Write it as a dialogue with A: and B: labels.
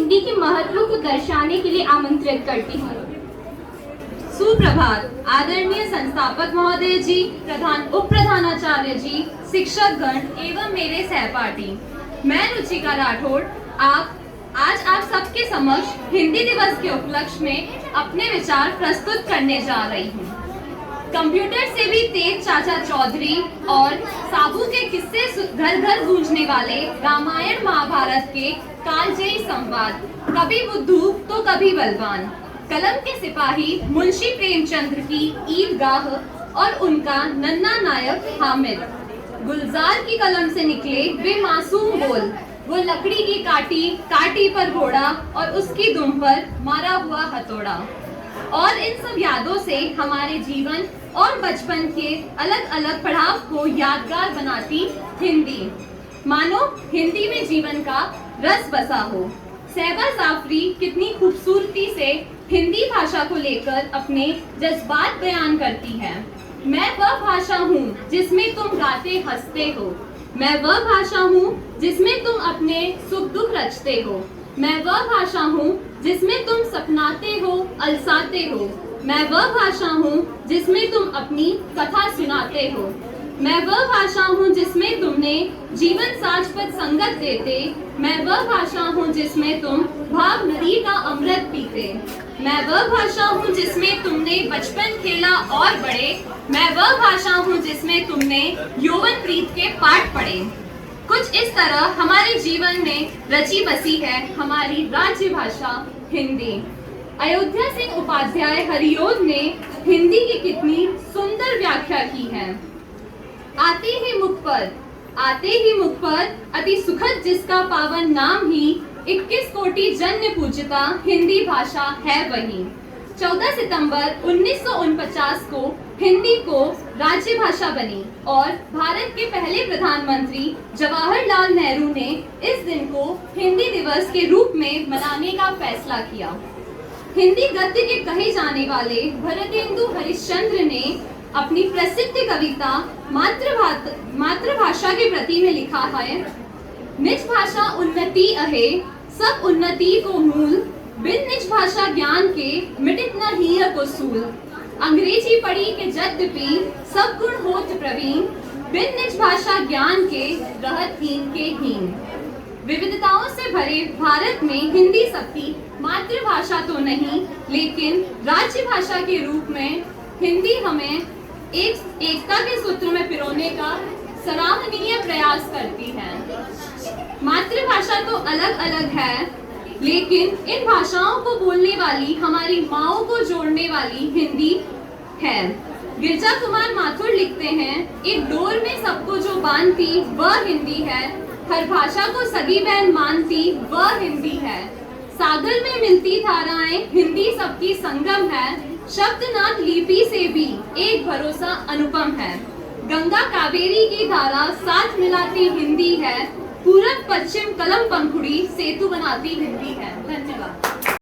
A: हिंदी के महत्व को दर्शाने के लिए आमंत्रित करती हूँ।
B: सुप्रभात आदरणीय संस्थापक महोदय जी, उप प्रधानाचार्य जी, शिक्षक गण एवं मेरे सहपाठी। मैं रुचिका राठौड़ आज आप सबके समक्ष हिंदी दिवस के उपलक्ष्य में अपने विचार प्रस्तुत करने जा रही हूँ। कंप्यूटर से भी तेज चाचा चौधरी और साबू के किस्से घर घर गूंजने वाले रामायण महाभारत के कालजयी संवाद, कभी बुद्धू तो कभी बलवान, कलम के सिपाही मुंशी प्रेमचंद्र की ईदगाह और उनका नन्ना नायक हामिद, गुलजार की कलम से निकले वे मासूम बोल, वो लकड़ी की काटी पर घोड़ा और उसकी दुम पर मारा हुआ हथौड़ा। और इन सब यादों से हमारे जीवन और बचपन के अलग अलग पड़ाव को यादगार बनाती हिंदी, मानो हिंदी में जीवन का रस बसा हो। सहबा जाफरी कितनी खूबसूरती से हिंदी भाषा को लेकर अपने जज्बात बयान करती है। मैं वह भाषा हूँ जिसमें तुम गाते हंसते हो, मैं वह भाषा हूँ जिसमें तुम अपने सुख दुख रचते हो, मैं वह भाषा हूँ जिसमें तुम सपनाते हो अलसाते हो, मैं वह भाषा हूँ जिसमें तुम अपनी कथा सुनाते हो, मैं वह भाषा हूँ जिसमें तुमने जीवन साज पर संगत देते, मैं वह भाषा हूँ जिसमें तुम भाव नदी का अमृत पीते, मैं वह भाषा हूँ जिसमें तुमने बचपन खेला और बड़े, मैं वह भाषा हूँ जिसमें तुमने यौवन प्रीत के पाठ पढ़े। कुछ इस तरह हमारे जीवन में रची बसी है हमारी राज्य भाषा हिंदी। अयोध्या सिंह उपाध्याय हरिओद ने हिंदी की कितनी सुंदर व्याख्या की है। आते ही मुख पर अति सुखद जिसका पावन नाम ही, 21 कोटि जन्य पूजिता हिंदी भाषा है वही। 14 सितंबर 1949 को हिंदी को राज्य भाषा बनी और भारत के पहले प्रधानमंत्री जवाहरलाल नेहरू ने इस दिन को हिंदी दिवस के रूप में मनाने का फैसला किया। हिंदी गद्य के कहे जाने वाले भरतेंदु हरिश्चंद्र ने अपनी प्रसिद्ध कविता मातृभाषा के प्रति में लिखा है, निज भाषा उन्नति अहे सब उन्नति को मूल, बिन निज भाषा ज्ञान के मिटित न हिय को सूल। अंग्रेजी पढ़ी के यद्यपि सब गुण होत प्रवीण, बिन निज भाषा ज्ञान के रहत हीन के हीन। विविधताओं से भरे भारत में हिंदी सबकी मातृभाषा तो नहीं, लेकिन राज्य भाषा के रूप में हिंदी हमें एकता के सूत्र में पिरोने का सराहनीय प्रयास करती है। मातृभाषा तो अलग अलग है, लेकिन इन भाषाओं को बोलने वाली हमारी माँओं को जोड़ने वाली हिंदी है। गिरजा कुमार माथुर लिखते हैं, एक डोर में सबको जो बांधती वह हिंदी है, हर भाषा को सगी बहन मानती वह हिंदी है। सागर में मिलती धाराएं हिंदी सबकी संगम है, शब्दनाथ लिपि से भी एक भरोसा अनुपम है। गंगा कावेरी की धारा साथ मिलाती हिंदी है, पूरब पश्चिम कलम पंखुड़ी सेतु बनाती हिंदी है। धन्यवाद।